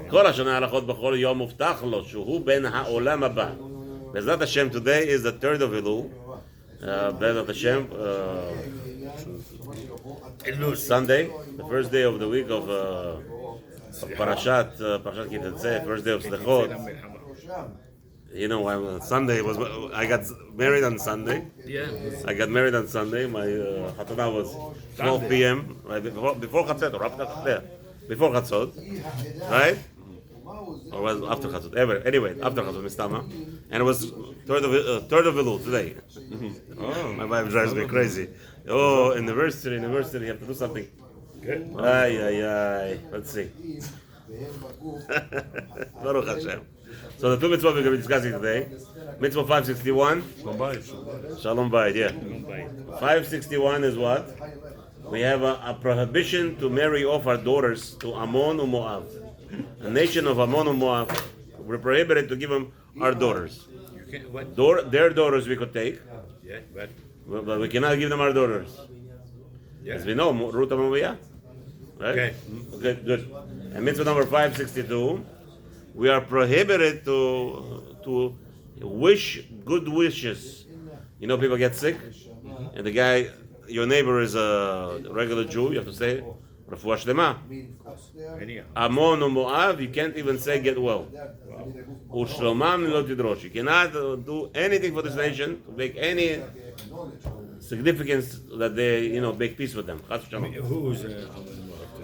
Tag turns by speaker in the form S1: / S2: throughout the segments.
S1: כל השנה הלכות בכל יום מובטח לו שהוא בן העולם הבא. בעזרת השם, today is the 3rd of Elul. בעזרת השם, Sunday, the first day of the week of Parashat Ki Tetzeh, first day of Slichot. You know, I got married on Sunday.
S2: Yeah.
S1: I got married on Sunday. My Hatanah was 12 p.m. right before Chatzot, or after Chatzot. Before Chatzot, right? Or was after Chatzot? Anyway, after Chatzot, Mistama, and it was 3rd of Elul today. My wife drives me crazy. Oh, anniversary! You have to do something. Ay. Let's see. Baruch Hashem. So the two mitzvot we're going to be discussing today. Mitzvah 561. Shalom Bayit, yeah. 561 is what? We have a prohibition to marry off our daughters to Ammon and Moab. A nation of Ammon and Moab. We're prohibited to give them our daughters. Their daughters we could take.
S2: Yeah,
S1: but we cannot give them our daughters.
S2: Yeah.
S1: As we know, Ruth and Moab. Right? Okay, good. And mitzvah number 562. We are prohibited to wish good wishes. You know, people get sick, and the guy, your neighbor, is a regular Jew. You have to say Refuah Shlema. Ammon or Moab, you can't even say get well. Ushlomam lo tidrosh. You cannot do anything for this nation to make any significance that they, make peace with them.
S2: Who's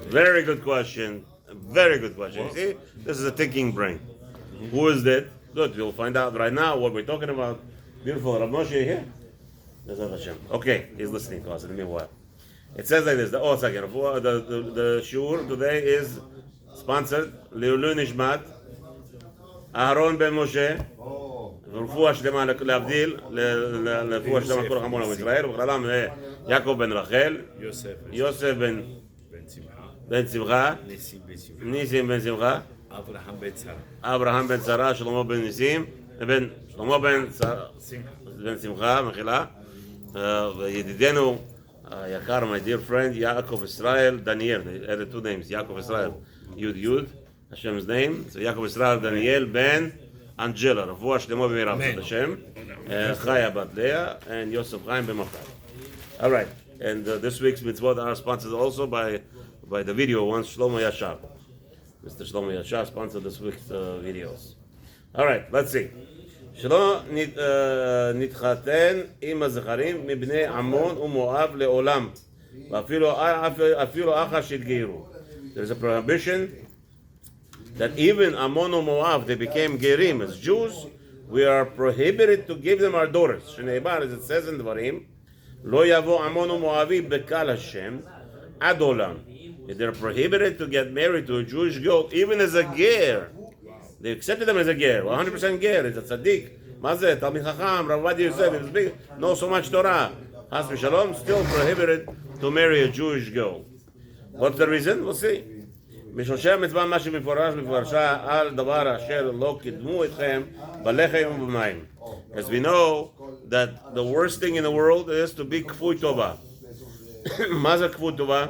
S1: Very good question. Very good question. You see, this is a thinking brain. Who is that? Good. You'll find out right now what we're talking about. Beautiful. Rav Moshe here. Okay, he's listening to us in the meanwhile. It says like this. The shiur today is sponsored. Leulu Nishmat Aharon ben Moshe. ורפואה שלמה להבדיל, לרפואה שלמה כל חמור עם ישראל, ובכללם יעקב בן רחל, יוסף בן שמחה, ניסים בן שמחה, אברהם בן שרה, שלמה בן ניסים, שלמה בן שמחה, מחילה, וידידנו היקר, my dear friend, יעקב ישראל, דניאל, אלה two names, יעקב ישראל, יוד, השמ's name, so יעקב ישראל, דניאל, בן Angela, רפואה שלמה במהרה בעזרת השם, Chaya bat Leah, and Yosef Chaim ben Machar. All right, and this week's mitzvot are sponsored also by the video ones, Shlomo Yashar. Mr. Shlomo Yashar sponsored this week's videos. All right, let's see. שלא נתחתן עם הזכרים מבני עמון ומואב לעולם, ואפילו אחר שהתגיירו. There's a prohibition that even Ammon or Moab, they became Gerim as Jews, we are prohibited to give them our daughters. Shneibar, as it says in Dvarim, Lo yavo Ammon or Moavi bekal Hashem ad olam. They're prohibited to get married to a Jewish girl, even as a ger. They accepted them as a ger, 100% ger. It's a tzaddik. Mazeh, Talmid Chacham, Rav Ovadia Yosef, it's big, know so much Torah. Has v'shalom, still prohibited to marry a Jewish girl. What's the reason? We'll see. משושי המצווה מה שמפורש בפרשה על דבר אשר לא קידמו אתכם בלחם ובמים. As we know that the worst thing in the world is to be kfui tova. מה זה kfui tova?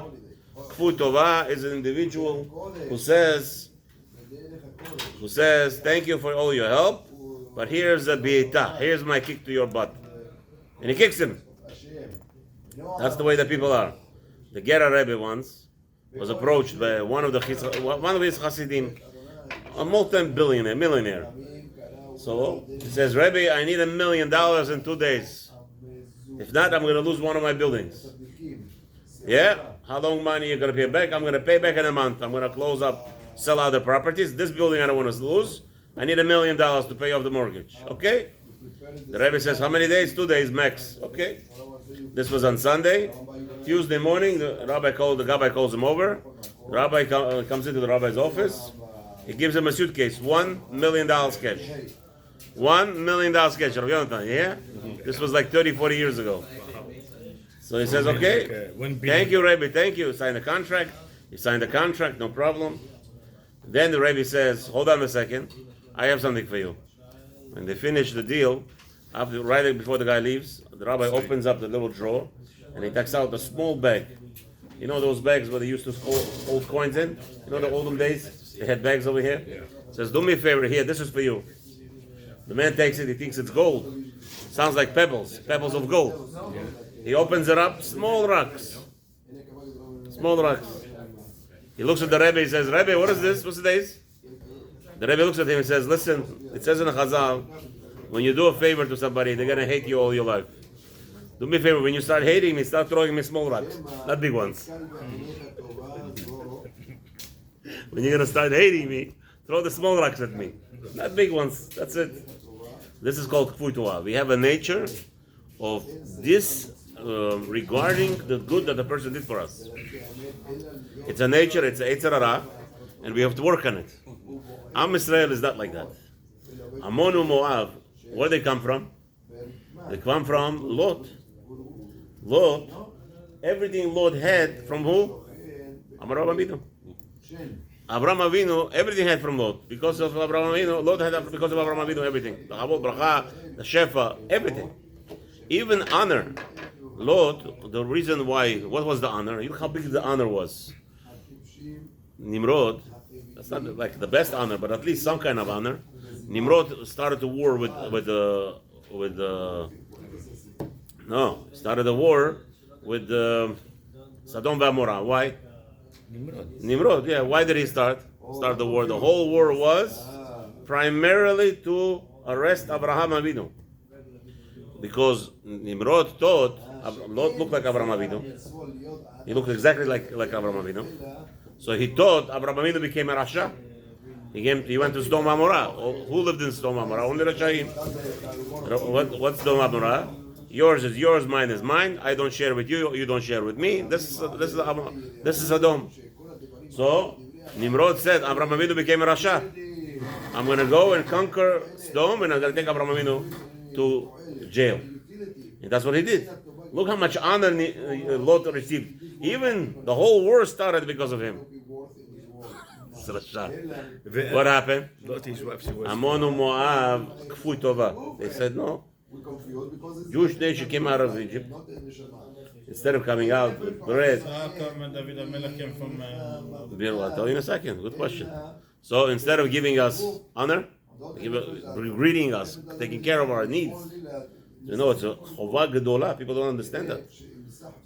S1: Kfui tova is an individual who says thank you for all your help, but here's a beita, here's my kick to your butt. And he kicks him. That's the way that people are. The Gera Rebbe once was approached by one of his Hasidim, a millionaire. So he says, Rebbe, I need $1 million in 2 days. If not, I'm going to lose one of my buildings. Yeah? How long money are you going to pay back? I'm going to pay back in a month. I'm going to close up, sell other properties. This building I don't want to lose. I need $1 million to pay off the mortgage. Okay? The Rebbe says, how many days? 2 days max. Okay? This was on Sunday. Tuesday morning, the gabbai calls him over. The rabbi comes into the rabbi's office. He gives him a suitcase, $1 million cash. $1 million cash. Yeah? This was like 30, 40 years ago. So he says, okay, thank you, Rebbe, thank you. Sign the contract. He signed the contract, no problem. Then the Rebbe says, hold on a second, I have something for you. When they finish the deal, right before the guy leaves, the rabbi opens up the little drawer and he takes out a small bag You know those bags where they used to hold coins in? You know the olden days? They had bags over here?
S2: Yeah.
S1: Says, do me a favor, here, this is for you. The man takes it, he thinks it's gold. Sounds like pebbles of gold. He opens it up, small rocks. Small rocks. He looks at the Rebbe, he says, Rebbe, what is this? What's this? The Rebbe looks at him and says, listen, it says in the Chazal, when you do a favor to somebody, they're going to hate you all your life. Do me a favor, when you start hating me, start throwing me small rocks, not big ones. When you're going to start hating me, throw the small rocks at me, not big ones. That's it. This is called Kfui Tova. We have a nature of this regarding the good that the person did for us. It's a nature, it's a Yetzer Hara, and we have to work on it. Am Israel is not like that. Ammonu Moab, where they come from? They come from Lot. Lot, everything Lot had from who? Avraham Avinu. Avraham Avinu, everything had from Lot. Because of Avraham Avinu, Lot had because of Avraham Avinu, everything. The Havol, Bracha, the Shefa, everything. Even honor. Lot, the reason why, what was the honor? You know how big the honor was. Nimrod, that's not like the best honor, but at least some kind of honor. Nimrod started a war started a war with Sodom and Gomorrah. Why? Nimrod, yeah. Why did he start the war? The whole war was primarily to arrest Abraham Avinu. Because Nimrod thought Lot looked like Abraham Avinu. He looked exactly like Abraham Avinu. So he thought Abraham Avinu became a Rasha. He went to Sodom and Gomorrah. Who lived in Sodom and Gomorrah? Only Rashaim. What's Sodom and Gomorrah? Yours is yours, mine is mine. I don't share with you, you don't share with me. This is Sodom. So Nimrod said, Abraham Avinu became a Rasha. I'm going to go and conquer Sodom, and I'm going to take Abraham Avinu to jail. And that's what he did. Look how much honor Lot received. Even the whole war started because of him. What happened? Ammonu Moab Kfui Tova. They said no. Jewish nation came out of Egypt. Instead of coming out with bread. I'll tell you in a second. Good question. So instead of giving us honor, greeting us, taking care of our needs, you know, it's a chova gedola. People don't understand that.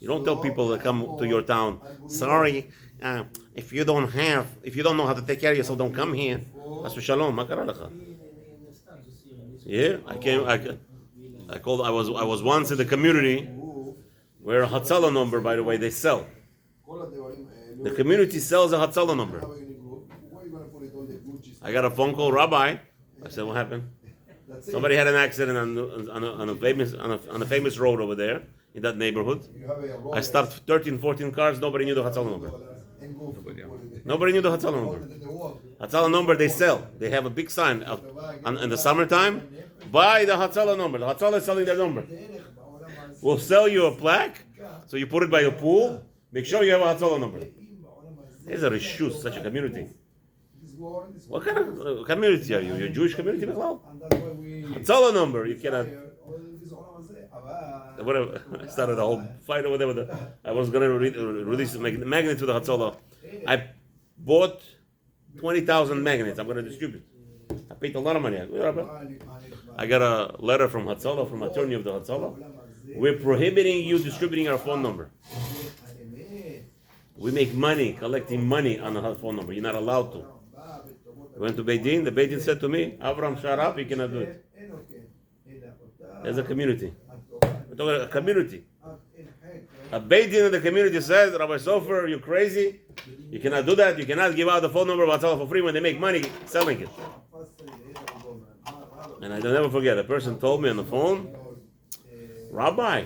S1: You don't tell people that come to your town, sorry, if you don't know how to take care of yourself, don't come here. As for shalom, ma kara lecha. Yeah, I was once in the community where a Hatzalah number, by the way, they sell. The community sells a Hatzalah number. I got a phone call, Rabbi. I said, what happened? Somebody had an accident on a famous road over there in that neighborhood. I stopped 13, 14 cars. Nobody knew the Hatzalah number. Nobody knew the Hatzalah number. Hatzalah number they sell. They have a big sign in the summertime. Buy the Hatzalah number. The Hatzalah is selling their number. We'll sell you a plaque, so you put it by your pool. Make sure you have a Hatzalah number. There's a reshus, such a community. What kind of community are you? You're a Jewish community, Michal? Hatzalah number. You cannot. Whatever. I started a whole fight over there. I was going to release magnets to the Hatzalah. I bought 20,000 magnets. I'm going to distribute. I paid a lot of money. I got a letter from Hatzalah, from attorney of the Hatzalah. We're prohibiting you distributing our phone number. We make money, collecting money on the phone number. You're not allowed to. I went to Beit Din. The Beit Din said to me, Avram, shut up, you cannot do it. There's a community. We're talking about a community. A Beit Din in the community says, Rabbi Sofer, you're crazy. You cannot do that. You cannot give out the phone number of Hatzalah for free when they make money selling it. And I'll never forget, a person told me on the phone, Rabbi,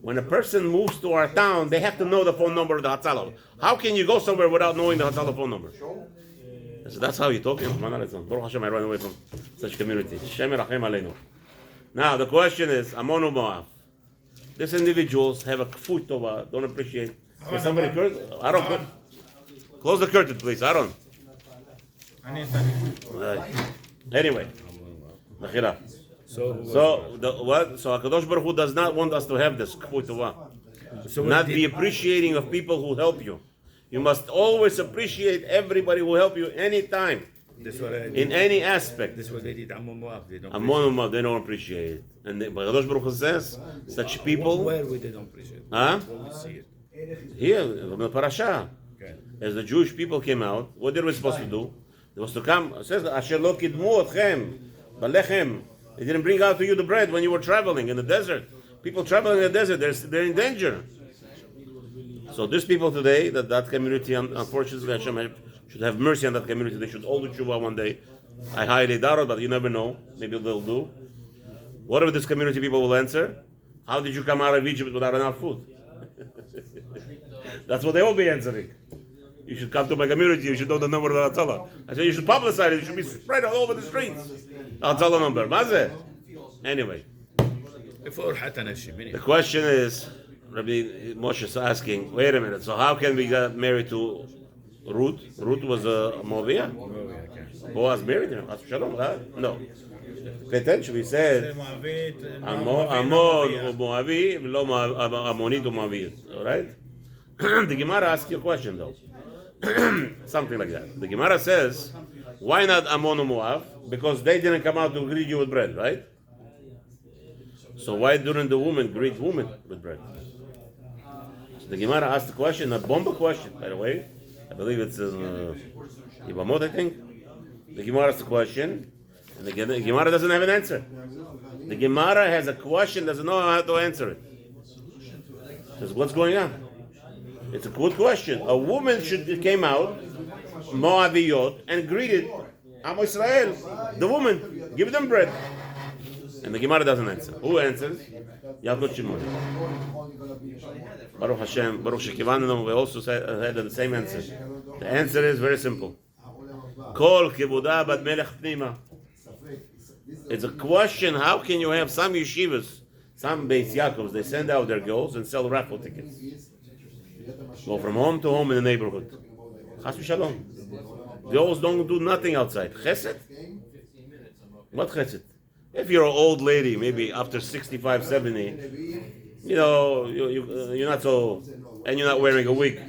S1: when a person moves to our town, they have to know the phone number of the Hatzalah. How can you go somewhere without knowing the Hatzalah phone number? I said, that's how you're talking. Baruch Hashem, I run away from such community. Now, the question is, Ammonu Moab. These individuals have a kfui tova, don't appreciate. Is somebody curse? Aaron, close the curtain, please. Aaron. Anyway. So Hakadosh Baruch Hu does not want us to have this kfui tova.
S2: So what
S1: not
S2: did-
S1: be appreciating of people who help you. You must always appreciate everybody who help you anytime,
S2: That's what I did.
S1: in any aspect.
S2: That's what they did. Ammon Moab. They don't
S1: Amon, they don't appreciate it. And Kadosh Baruch Hu says, such people,
S2: Where we they don't appreciate it?
S1: huh?
S2: Where we see it.
S1: Here, in the parasha,
S2: Okay.
S1: as the Jewish people came out, what they were supposed to do? They was to come, it says, Asher lo kidmu otchem, balechem. They didn't bring out to you the bread when you were traveling in the desert. People traveling in the desert, they're in danger. So these people today, that community, unfortunately, Hashem should have mercy on that community. They should all do tshuva one day. I highly doubt it, but you never know. Maybe they'll do. What if this community people will answer? How did you come out of Egypt without enough food? That's what they will be answering. You should come to my community. You should know the number of the Hatzalah. I said you should publicize it. It should be spread all over the streets. Hatzalah number. Mazeh. Anyway,
S2: Before Hatan Hashim.
S1: the question is, Rabbi Moshe is asking, wait a minute, so how can we get married to Ruth? Ruth was a Moabiah? Boaz married her? Shalom, no. Pay attention, we said, Amon or Moabi, lo Ammonit or Moabit, all right? The Gemara asks you a question though. Something like that. The Gemara says, why not Ammon or Moab? Because they didn't come out to greet you with bread, right? So why didn't the woman greet women with bread? So the Gemara asked the question, a bomba question, by the way. I believe it's in Yibamot, I think. The Gemara asked the question, and the Gemara doesn't have an answer. The Gemara has a question, doesn't know how to answer it. Says, what's going on? It's a good question. A woman came out, Moabiyot, and greeted Am Israel, the woman, give them bread. And the Gemara doesn't answer. Who answers? Yaakov Shimon. Baruch Hashem, Baruch Shekivanu, we also had the same answer. The answer is very simple. Kol kibuda bad melech pnima. It's a question, how can you have some yeshivas, some Beis Yaakovs, they send out their girls and sell raffle tickets. Go from home to home in the neighborhood. Chas v'shalom. Girls don't do nothing outside. Chesed? What chesed? If you're an old lady, maybe after 65, 70, you know, you're not so, and you're not wearing a wig.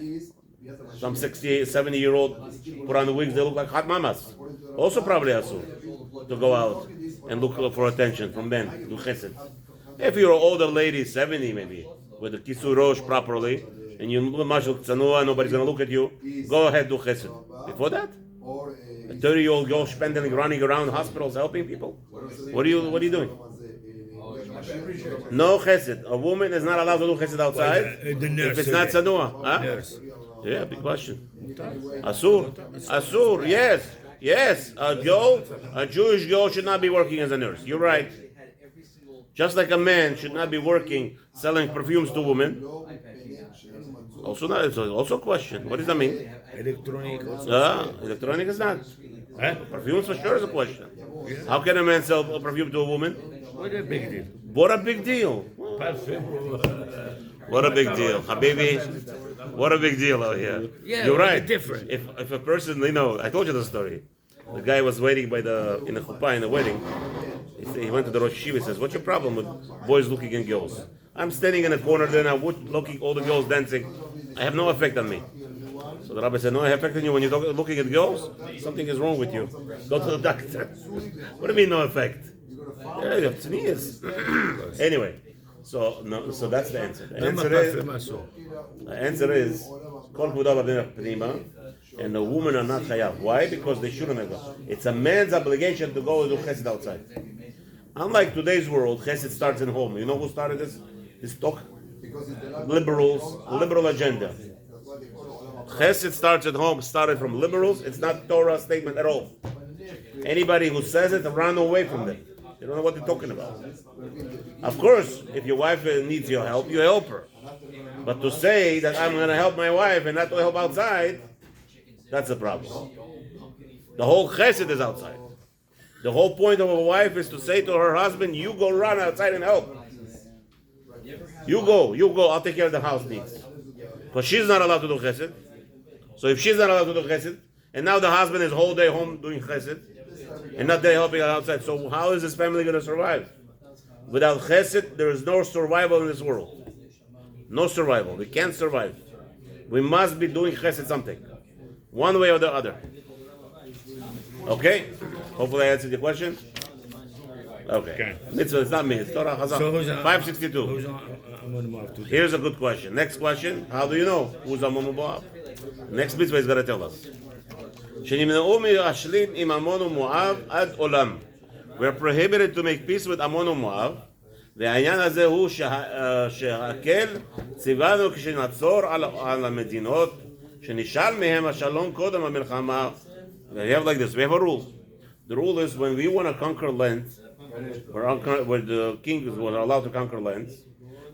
S1: Some 68, 70-year-old put on the wigs, they look like hot mamas. Also probably asur to go out and look for attention from men, do chesed. If you're an older lady, 70 maybe, with the kisur rosh properly, and you mashal tzanua, nobody's going to look at you, go ahead, do chesed. Before that, a 30-year-old girl spending, running around hospitals helping people? What are you doing? No chesed. A woman is not allowed to do chesed outside if it's not tzanua. Huh? Yeah, big question. Asur, yes. A Jewish girl should not be working as a nurse. You're right. Just like a man should not be working selling perfumes to women. Also a question. What does that mean?
S2: Electronic.
S1: Electronic is not.
S2: Huh?
S1: Perfumes for sure is a question. How can a man sell a perfume to a woman?
S2: What a big deal.
S1: What a big deal. What a big deal. Habibi, what a big deal out here.
S2: Yeah,
S1: you're right.
S2: Different.
S1: If a person, I told you the story. The guy was waiting in the chuppah in the wedding. He went to the Rosh Yeshiva and says, what's your problem with boys looking at girls? I'm standing in a corner there now, looking all the girls dancing. I have no effect on me. So the rabbi said, no, I have effect on you when you're looking at girls? Something is wrong with you. Go to the doctor. What do you mean no effect? Yeah, you have sneeze. Anyway, so that's the answer. The answer is, Kol Kvuda B'Nei Pnima, and the women are not chayav. Why? Because they shouldn't have gone. It's a man's obligation to go and do chesed outside. Unlike today's world, chesed starts in home. You know who started this talk? Liberal agenda. Chesed starts at home, started from liberals. It's not Torah statement at all. Anybody who says it, run away from them. They don't know what they're talking about. Of course, if your wife needs your help, you help her. But to say that I'm going to help my wife and not to help outside, that's the problem. The whole chesed is outside. The whole point of a wife is to say to her husband, you go run outside and help. You go, I'll take care of the house needs. Because she's not allowed to do chesed. So if she's not allowed to do chesed, and now the husband is whole day home doing chesed, and not there helping outside, so how is this family going to survive? Without chesed, there is no survival in this world. No survival. We can't survive. We must be doing chesed something. One way or the other. Okay? Hopefully I answered your question. Okay. Mitzvah, it's not me. It's Torah Chazal.
S2: So who's
S1: 562.
S2: Who's Ammon Moab today?
S1: Here's a good question. Next question. How do you know who's Ammon Moab? Next mitzvah is going to tell us. שנמנעו מהשלין עם עמון ומואב עד עולם. We're prohibited to make peace with עמון ומואב. והעניין הזה הוא שהקל ציוונו כשנעצור על המדינות שנשאל מהם השלום קודם המלחמה. We have like this. We have a rule. The rule is when we want to conquer lands, where the kings were allowed to conquer lands,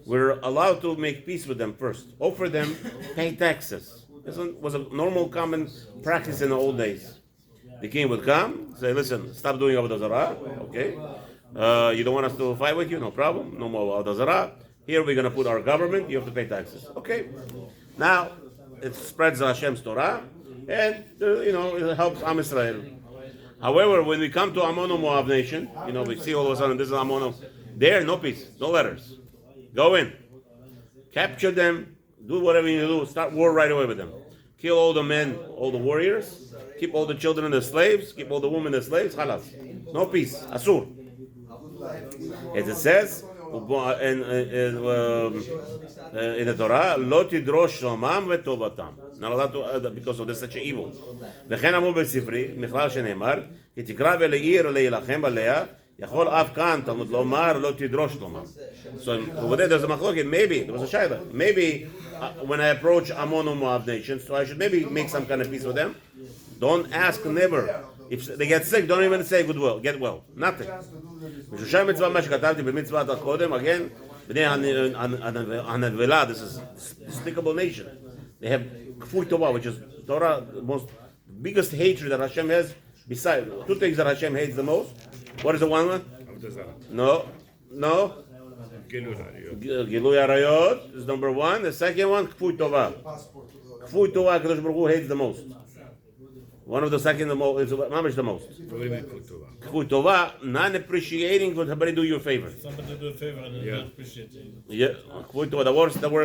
S1: we're allowed to make peace with them first. Offer them, pay taxes. This was a normal, common practice in the old days. The king would come, say, listen, stop doing Avodah Zarah, okay? You don't want us to fight with you? No problem. No more Avodah Zarah. Here we're going to put our government, you have to pay taxes. Okay. Now, it spreads Hashem's Torah, and, it helps Am Israel. However, when we come to Ammon and Moab nation, we see all of a sudden this is Ammon. There, no peace, no letters. Go in, capture them, do whatever you do, start war right away with them. Kill all the men, all the warriors, keep all the children as slaves, keep all the women as slaves, halas. No peace, asur. As it says in the Torah, lo tidrosh shlomam v'tovatam. Not allowed to, because of this such an evil. וכן אמרו בספרי, מכלל שנאמר, כי תקרא ולעיר להילחם עליה, יכול אף כאן תלמוד לומר לא תדרוש שלומם. So over there there's a machloket, maybe, there was a shayla, maybe when I approach Ammon and Moab nations, so I should maybe make some kind of peace with them. Don't ask, never. If they get sick, don't even say goodwill, get well, nothing. בשושי מצווה מה שכתבתי במצוות הקודם, again, בני הנבלה, this is despicable nation. They have kfui tova, which is Torah, the most biggest hatred that Hashem has. Besides, two things that Hashem hates the most. What is the one? No. Gilui Arayot is number one. The second one, kfui tova. Kfui tova, Kadosh Baruch Hu hates the most. One of the second, the most, is mamish the most.
S2: What do you mean
S1: Kfui tova, non-appreciating what somebody do you a favor.
S3: Somebody do a favor and not appreciate it.
S1: Yeah, kfui tova,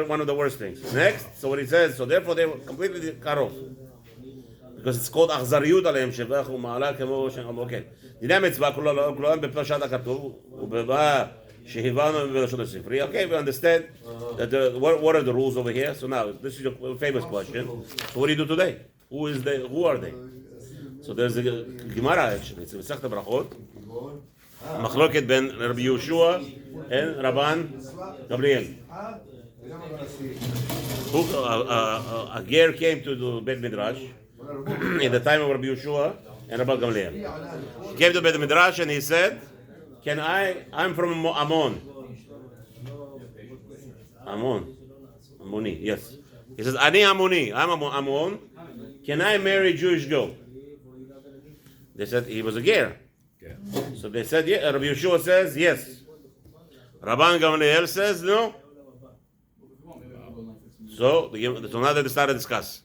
S1: one of the worst things. Next, so what he says, so therefore they were completely cut off. Because it's called אכזריות עליהם שבח ומעלה כמו כן. דיני המצווה כולם בפרשת הכתוב ובבא שהבנו בלשון הספרי. Okay, we understand that what are the rules over here. So now, this is a famous question. So what do you do today? Who are they? So there's a Gemara actually. It's Masechet Brachot. מחלוקת בין רבי יהושע and Rabban Gamliel. A ger came to the Beit Midrash in the time of Rabbi Yeshua and Rabbi Gamliel. He came to Beit Midrash and he said, I'm from Ammon. Ammoni, yes. He says, Ani Ammoni, I'm Ammon. Can I marry a Jewish girl? They said he was a ger.
S2: Yeah.
S1: So they said, yeah. Rabbi Yeshua says, yes. Rabban Gamliel says, no. So now they started to discuss.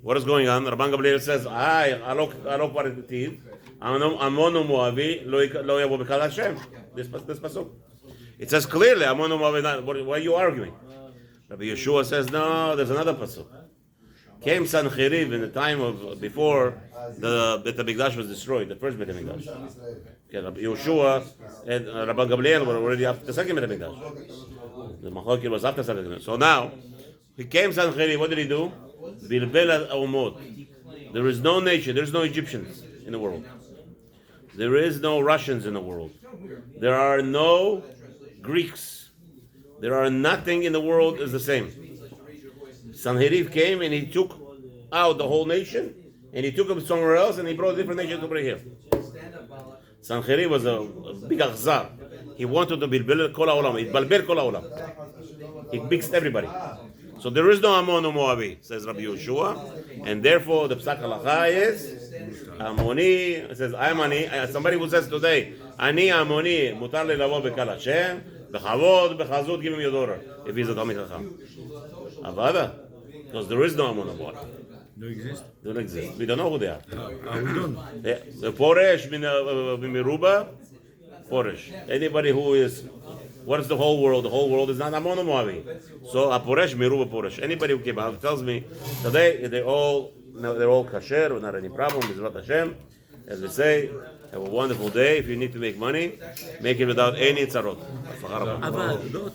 S1: What is going on? Rabban Gamliel says, alok paritiv, Ammon u'Moavi lo yavo b'kal Hashem. This pasuk. It says clearly, Ammon u'Moavi. Why are you arguing? Rabbi Yeshua says, no, there's another pasuk. Came Sancheriv in the time of before the Beit HaMikdash was destroyed, the first Beit HaMikdash. Okay, Rabbi Yeshua and Rabban Gamliel were already after the second Beit HaMikdash. The Machlokes was after the second Beit HaMikdash. So now, he came Sancheriv. What did he do? Bilbel al-Umot. There is no nation, there is no Egyptians in the world. There is no Russians in the world. There are no Greeks. There are nothing in the world is the same. Sanherib came and he took out the whole nation and he took them somewhere else and he brought a different nation to bring here. Sanherib was a big akhzar. He wanted to bilbel kol ha'olam. He balbel kol ha'olam. He mixed everybody. So there is no Ammon or Moabi, says Rabbi Yeshua, and therefore the Psak Halacha is Ammoni. It says I'm Ani. Somebody who says today, Ani Ammoni, mutar li lavo b'kal Hashem, b'chavod, b'chazut, give him Yodora, if he's a Talmid Chacham. Avada, because there is no Ammon or Moabi.
S2: Don't exist?
S1: Don't exist. We don't know who they are.
S2: We don't.
S1: The Poresh, Miruba, Poresh. Anybody who is What is the whole world? The whole world is not Amon Moavi. So Aporesh Miruba Poresh. Anybody who came out tells me today they're all kasher, without any problem. Mizrat Hashem, as we say. Have a wonderful day. If you need to make money, make it without any tzarot.
S2: אבל לא